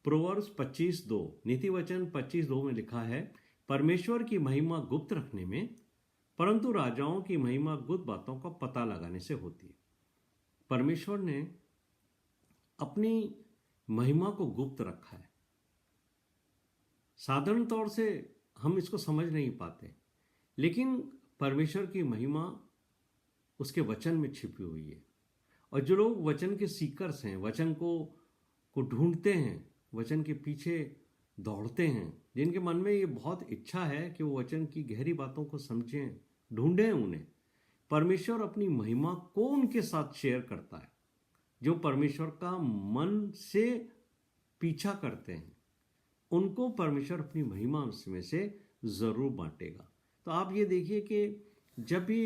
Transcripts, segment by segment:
Proverbs 25:2, नीति वचन 25:2 में लिखा है, परमेश्वर की महिमा गुप्त रखने में, परंतु राजाओं की महिमा गुप्त बातों का पता लगाने से होती है। परमेश्वर ने अपनी महिमा को गुप्त रखा है। साधारण तौर से हम इसको समझ नहीं पाते, लेकिन परमेश्वर की महिमा उसके वचन में छिपी हुई है। और जो लोग वचन के सीकर्स हैं, वचन को ढूंढते हैं, वचन के पीछे दौड़ते हैं, जिनके मन में ये बहुत इच्छा है कि वो वचन की गहरी बातों को समझें, ढूंढें उन्हें, परमेश्वर अपनी महिमा को उनके साथ शेयर करता है। जो परमेश्वर का मन से पीछा करते हैं, उनको परमेश्वर अपनी महिमा में से ज़रूर बांटेगा। तो आप ये देखिए कि जब भी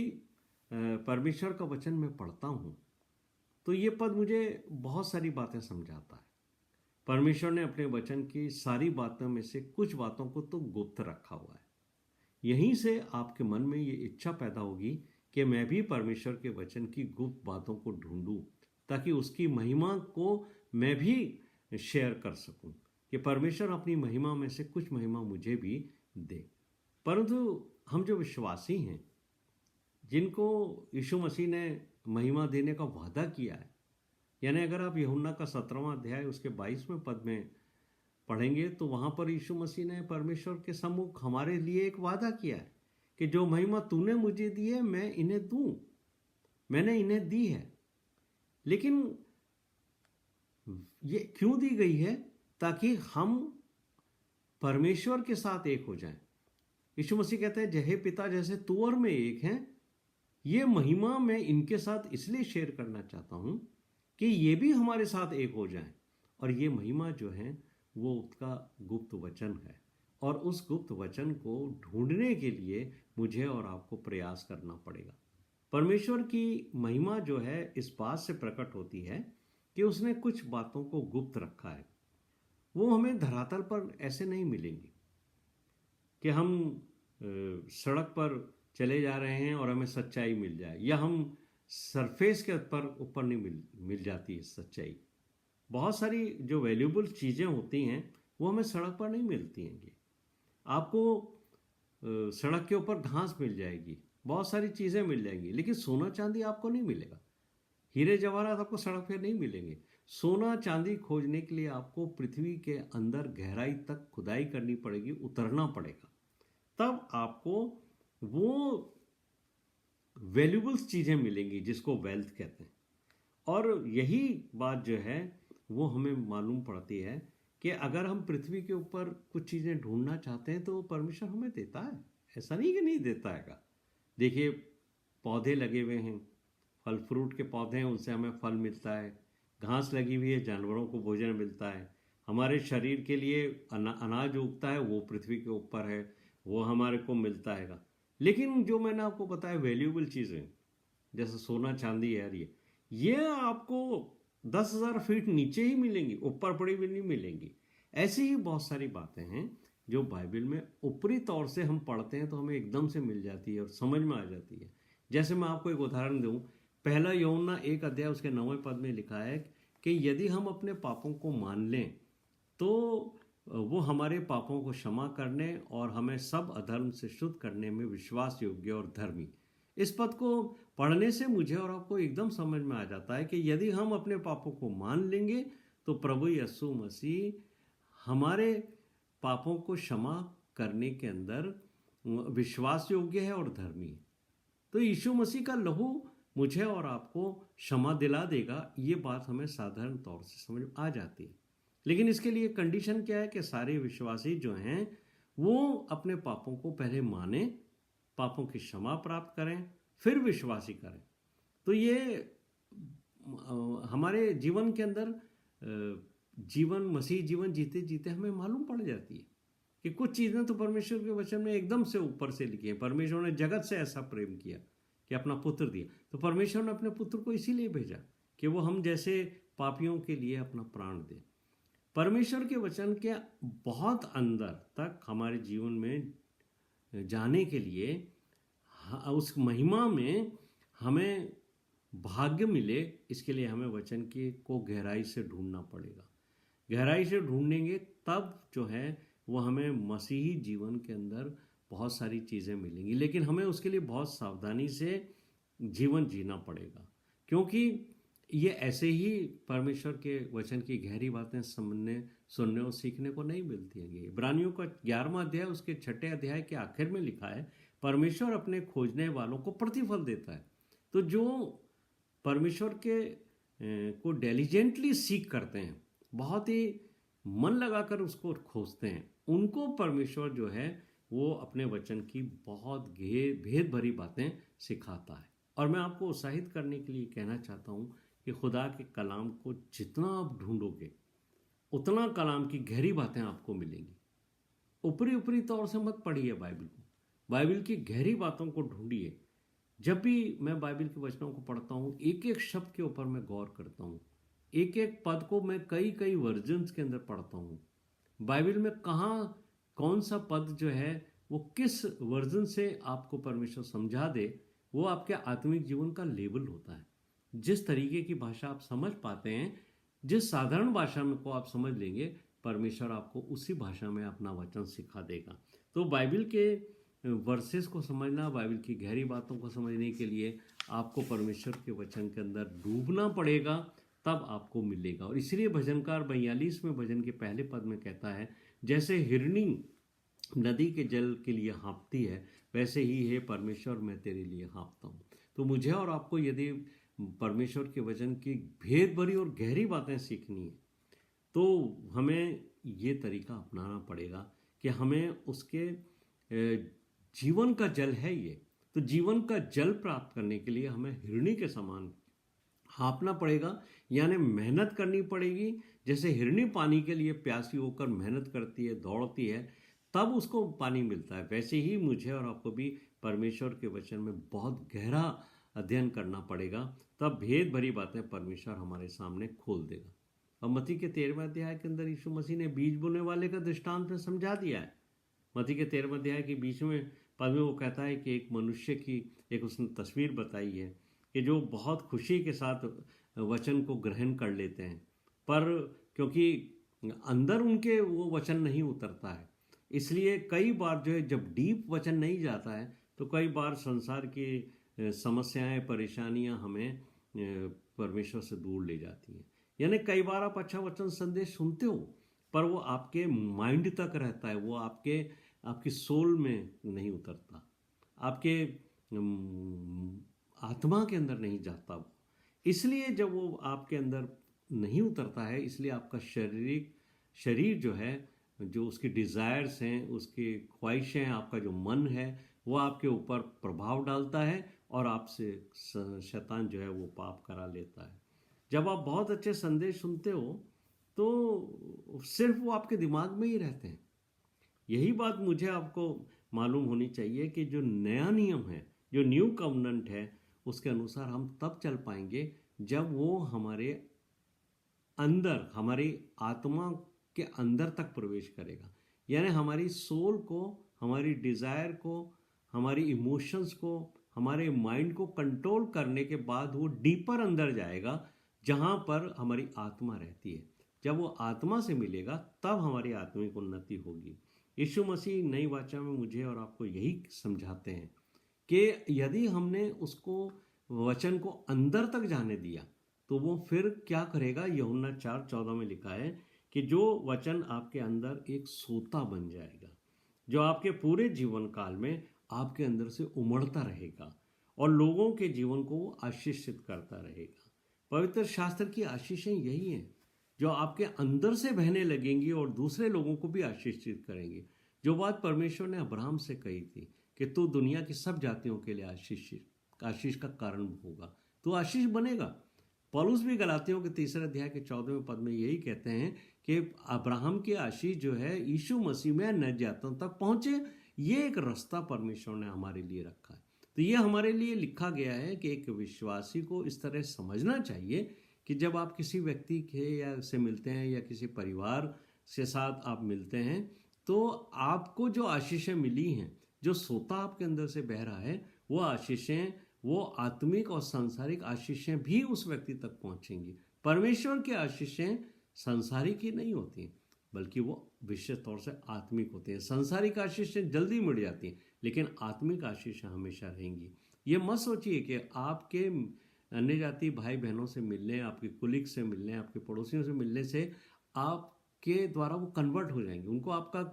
परमेश्वर का वचन मैं पढ़ता हूँ तो ये पद मुझे बहुत सारी बातें समझाता है। परमेश्वर ने अपने वचन की सारी बातों में से कुछ बातों को तो गुप्त रखा हुआ है। यहीं से आपके मन में ये इच्छा पैदा होगी कि मैं भी परमेश्वर के वचन की गुप्त बातों को ढूंढूं, ताकि उसकी महिमा को मैं भी शेयर कर सकूं, कि परमेश्वर अपनी महिमा में से कुछ महिमा मुझे भी दे। परंतु हम जो विश्वासी हैं, जिनको यीशु मसीह ने महिमा देने का वादा किया है, यानी अगर आप यूहन्ना का 17वां अध्याय उसके 22वें पद में पढ़ेंगे तो वहाँ पर यीशु मसीह ने परमेश्वर के सम्मुख हमारे लिए एक वादा किया है कि जो महिमा तूने मुझे दी है मैं इन्हें दूं, मैंने इन्हें दी है। लेकिन ये क्यों दी गई है? ताकि हम परमेश्वर के साथ एक हो जाएं। यीशु मसीह कहते हैं, जय पिता जैसे तू और मैं एक हैं, ये महिमा मैं इनके साथ इसलिए शेयर करना चाहता हूं कि ये भी हमारे साथ एक हो जाएं। और ये महिमा जो है वो उसका गुप्त वचन है, और उस गुप्त वचन को ढूंढने के लिए मुझे और आपको प्रयास करना पड़ेगा। परमेश्वर की महिमा जो है इस बात से प्रकट होती है कि उसने कुछ बातों को गुप्त रखा है। वो हमें धरातल पर ऐसे नहीं मिलेंगी कि हम सड़क पर चले जा रहे हैं और हमें सच्चाई मिल जाए, या हम सरफेस के ऊपर नहीं मिल जाती है सच्चाई। बहुत सारी जो वैल्यूबल चीज़ें होती हैं वो हमें सड़क पर नहीं मिलती हैं। आपको सड़क के ऊपर घास मिल जाएगी, बहुत सारी चीज़ें मिल जाएंगी, लेकिन सोना चांदी आपको नहीं मिलेगा। हीरे जवाहरात आपको सड़क पर नहीं मिलेंगे। सोना चांदी खोजने के लिए आपको पृथ्वी के अंदर गहराई तक खुदाई करनी पड़ेगी, उतरना पड़ेगा, तब आपको वो वैल्यूबल्स चीज़ें मिलेंगी जिसको वेल्थ कहते हैं। और यही बात जो है वो हमें मालूम पड़ती है कि अगर हम पृथ्वी के ऊपर कुछ चीज़ें ढूंढना चाहते हैं तो परमेश्वर हमें देता है, ऐसा नहीं कि नहीं देता है। देखिए, पौधे लगे हुए हैं, फल फ्रूट के पौधे हैं, उनसे हमें फल मिलता है। घास लगी हुई है, जानवरों को भोजन मिलता है। हमारे शरीर के लिए अनाज उगता है, वो पृथ्वी के ऊपर है, वो हमारे को मिलता है। लेकिन जो मैंने आपको बताया वैल्यूबल चीज़ें जैसे सोना चांदी है, ये आपको 10,000 फीट नीचे ही मिलेंगी, ऊपर पड़ी भी नहीं मिलेंगी। ऐसी ही बहुत सारी बातें हैं जो बाइबल में ऊपरी तौर से हम पढ़ते हैं तो हमें एकदम से मिल जाती है और समझ में आ जाती है। जैसे मैं आपको एक उदाहरण दूं, पहला यूहन्ना 1 अध्याय उसके 9वें पद में लिखा है कि यदि हम अपने पापों को मान लें तो वो हमारे पापों को क्षमा करने और हमें सब अधर्म से शुद्ध करने में विश्वास योग्य और धर्मी। इस पद को पढ़ने से मुझे और आपको एकदम समझ में आ जाता है कि यदि हम अपने पापों को मान लेंगे तो प्रभु यीशु मसीह हमारे पापों को क्षमा करने के अंदर विश्वास योग्य है और धर्मी है। तो यीशु मसीह का लहू मुझे और आपको क्षमा दिला देगा, ये बात हमें साधारण तौर से समझ आ जाती है। लेकिन इसके लिए कंडीशन क्या है कि सारे विश्वासी जो हैं वो अपने पापों को पहले माने, पापों की क्षमा प्राप्त करें, फिर विश्वासी करें। तो ये हमारे जीवन के अंदर मसीह जीवन जीते जीते हमें मालूम पड़ जाती है कि कुछ चीज़ें तो परमेश्वर के वचन में एकदम से ऊपर से लिखी है। परमेश्वर ने जगत से ऐसा प्रेम किया कि अपना पुत्र दिया। तो परमेश्वर ने अपने पुत्र को इसीलिए भेजा कि वो हम जैसे पापियों के लिए अपना प्राण दे। परमेश्वर के वचन के बहुत अंदर तक हमारे जीवन में जाने के लिए उस महिमा में हमें भाग्य मिले, इसके लिए हमें वचन की को गहराई से ढूंढना पड़ेगा। गहराई से ढूंढेंगे तब जो है वो हमें मसीही जीवन के अंदर बहुत सारी चीज़ें मिलेंगी, लेकिन हमें उसके लिए बहुत सावधानी से जीवन जीना पड़ेगा, क्योंकि ये ऐसे ही परमेश्वर के वचन की गहरी बातें समझने, सुनने और सीखने को नहीं मिलती हैं। इब्रानियों का 11वां अध्याय उसके 6ठे अध्याय के आखिर में लिखा है, परमेश्वर अपने खोजने वालों को प्रतिफल देता है। तो जो परमेश्वर के को डेलिजेंटली सीख करते हैं, बहुत ही मन लगाकर उसको खोजते हैं, उनको परमेश्वर जो है वो अपने वचन की बहुत भेद भरी बातें सिखाता है। और मैं आपको उत्साहित करने के लिए कहना चाहता हूँ कि खुदा के कलाम को जितना आप ढूंढोगे उतना कलाम की गहरी बातें आपको मिलेंगी। ऊपरी ऊपरी तौर से मत पढ़िए बाइबल को, बाइबल की गहरी बातों को ढूंढिए। जब भी मैं बाइबल के वचनों को पढ़ता हूँ, एक एक शब्द के ऊपर मैं गौर करता हूँ, एक एक पद को मैं कई कई वर्जन्स के अंदर पढ़ता हूँ। बाइबल में कहाँ कौन सा पद जो है वो किस वर्जन से आपको परमेश्वर समझा दे, वो आपके आत्मिक जीवन का लेवल होता है। जिस तरीके की भाषा आप समझ पाते हैं, जिस साधारण भाषा में को आप समझ लेंगे, परमेश्वर आपको उसी भाषा में अपना वचन सिखा देगा। तो बाइबल के वर्सेस को समझना, बाइबल की गहरी बातों को समझने के लिए आपको परमेश्वर के वचन के अंदर डूबना पड़ेगा, तब आपको मिलेगा। और इसलिए भजनकार 42 में भजन के पहले पद में कहता है, जैसे हिरनी नदी के जल के लिए हाँफती है, वैसे ही है परमेश्वर मैं तेरे लिए हाँफता हूँ। तो मुझे और आपको यदि परमेश्वर के वचन की भेद भरी और गहरी बातें सीखनी है, तो हमें ये तरीका अपनाना पड़ेगा कि हमें उसके जीवन का जल है ये, तो जीवन का जल प्राप्त करने के लिए हमें हिरनी के समान हाँफना पड़ेगा, यानी मेहनत करनी पड़ेगी। जैसे हिरनी पानी के लिए प्यासी होकर मेहनत करती है, दौड़ती है, तब उसको पानी मिलता है, वैसे ही मुझे और आपको भी परमेश्वर के वचन में बहुत गहरा अध्ययन करना पड़ेगा, तब भेद भरी बातें परमेश्वर हमारे सामने खोल देगा। और मत्ती के 13वें अध्याय के अंदर यीशु मसीह ने बीज बोने वाले का दृष्टांत में समझा दिया है। मत्ती के 13वें अध्याय के 20वें पद में वो कहता है कि एक मनुष्य की एक उसने तस्वीर बताई है कि जो बहुत खुशी के साथ वचन को ग्रहण कर लेते हैं, पर क्योंकि अंदर उनके वो वचन नहीं उतरता है, इसलिए कई बार जो है जब डीप वचन नहीं जाता है, तो कई बार संसार की समस्याएं, परेशानियां हमें परमेश्वर से दूर ले जाती हैं। यानी कई बार आप अच्छा वचन संदेश सुनते हो, पर वो आपके माइंड तक रहता है, वो आपकी सोल में नहीं उतरता, आपके आत्मा के अंदर नहीं जाता वो। इसलिए जब वो आपके अंदर नहीं उतरता है, इसलिए आपका शरीर जो है, जो उसकी डिज़ायर्स हैं, उसकी ख्वाहिशें, आपका जो मन है, वो आपके ऊपर प्रभाव डालता है और आपसे शैतान जो है वो पाप करा लेता है। जब आप बहुत अच्छे संदेश सुनते हो तो सिर्फ वो आपके दिमाग में ही रहते हैं। यही बात मुझे आपको मालूम होनी चाहिए कि जो नया नियम है, जो न्यू कवनेंट है, उसके अनुसार हम तब चल पाएंगे जब वो हमारे अंदर, हमारी आत्मा के अंदर तक प्रवेश करेगा। यानी हमारी सोल को, हमारी डिज़ायर को, हमारी इमोशंस को, हमारे माइंड को कंट्रोल करने के बाद वो डीपर अंदर जाएगा, जहाँ पर हमारी आत्मा रहती है। जब वो आत्मा से मिलेगा तब हमारी आत्मिक उन्नति होगी। यीशु मसीह नई वाचा में मुझे और आपको यही समझाते हैं कि यदि हमने उसको वचन को अंदर तक जाने दिया, तो वो फिर क्या करेगा। यूहन्ना 4:14 में लिखा है कि जो वचन आपके अंदर एक सोता बन जाएगा, जो आपके पूरे जीवन काल में आपके अंदर से उमड़ता रहेगा और लोगों के जीवन को आशीषित करता रहेगा। पवित्र शास्त्र की आशीषें यही हैं, जो आपके अंदर से बहने लगेंगी और दूसरे लोगों को भी आशीषित करेंगी। जो बात परमेश्वर ने अब्राहम से कही थी कि तू दुनिया की सब जातियों के लिए आशीष का कारण होगा, तो आशीष बनेगा। पौलुस भी गलातियों के 3 अध्याय के 14वें पद में यही कहते हैं कि अब्राहम की आशीष जो है यीशु मसीह में नई जातियों तक पहुंचे। ये एक रास्ता परमेश्वर ने हमारे लिए रखा है। तो ये हमारे लिए लिखा गया है कि एक विश्वासी को इस तरह समझना चाहिए कि जब आप किसी व्यक्ति के या से मिलते हैं या किसी परिवार से साथ आप मिलते हैं, तो आपको जो आशीषें मिली हैं, जो सोता आपके अंदर से बह रहा है, वो आशीषें, वो आत्मिक और सांसारिक आशीषें भी उस व्यक्ति तक पहुंचेंगी। परमेश्वर की आशीषें संसारिक ही नहीं होती हैं, बल्कि वो विशेष तौर से आत्मिक होते हैं। सांसारिक आशीषें जल्दी मिट जाती हैं, लेकिन आत्मिक आशीषें हमेशा रहेंगी। ये मत सोचिए कि आपके अन्य जाति भाई बहनों से मिलने, आपके कुलीग से मिलने, आपके पड़ोसियों से मिलने से आपके द्वारा वो कन्वर्ट हो जाएंगे। उनको आपका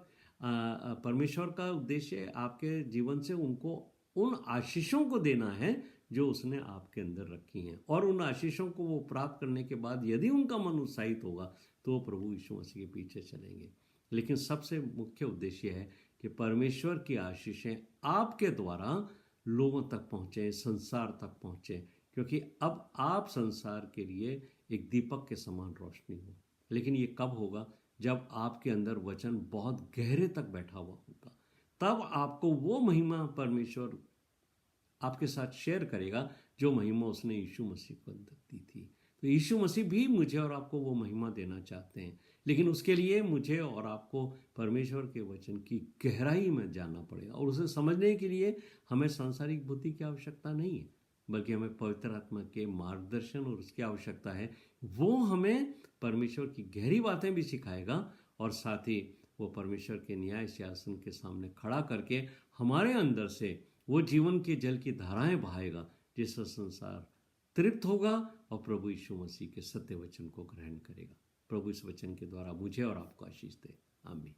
परमेश्वर का उद्देश्य आपके जीवन से उनको उन आशीषों को देना है जो उसने आपके अंदर रखी हैं, और उन आशीषों को वो प्राप्त करने के बाद यदि उनका मन उत्साहित होगा तो वो प्रभु यीशु मसीह के पीछे चलेंगे। लेकिन सबसे मुख्य उद्देश्य है कि परमेश्वर की आशीषें आपके द्वारा लोगों तक पहुँचे, संसार तक पहुँचे, क्योंकि अब आप संसार के लिए एक दीपक के समान रोशनी हो। लेकिन ये कब होगा? जब आपके अंदर वचन बहुत गहरे तक बैठा हुआ होगा, तब आपको वो महिमा परमेश्वर आपके साथ शेयर करेगा जो महिमा उसने यीशु मसीह को अंदर दी थी। तो यीशु मसीह भी मुझे और आपको वो महिमा देना चाहते हैं, लेकिन उसके लिए मुझे और आपको परमेश्वर के वचन की गहराई में जानना पड़ेगा, और उसे समझने के लिए हमें सांसारिक बुद्धि की आवश्यकता नहीं है, बल्कि हमें पवित्र आत्मा के मार्गदर्शन और उसकी आवश्यकता है। वो हमें परमेश्वर की गहरी बातें भी सिखाएगा, और साथ ही वो परमेश्वर के न्याय सिंहासन के सामने खड़ा करके हमारे अंदर से वो जीवन के जल की धाराएं बहाएगा, जिससे संसार तृप्त होगा और प्रभु यीशु मसीह के सत्य वचन को ग्रहण करेगा। प्रभु इस वचन के द्वारा मुझे और आपको आशीष दे। आमीन।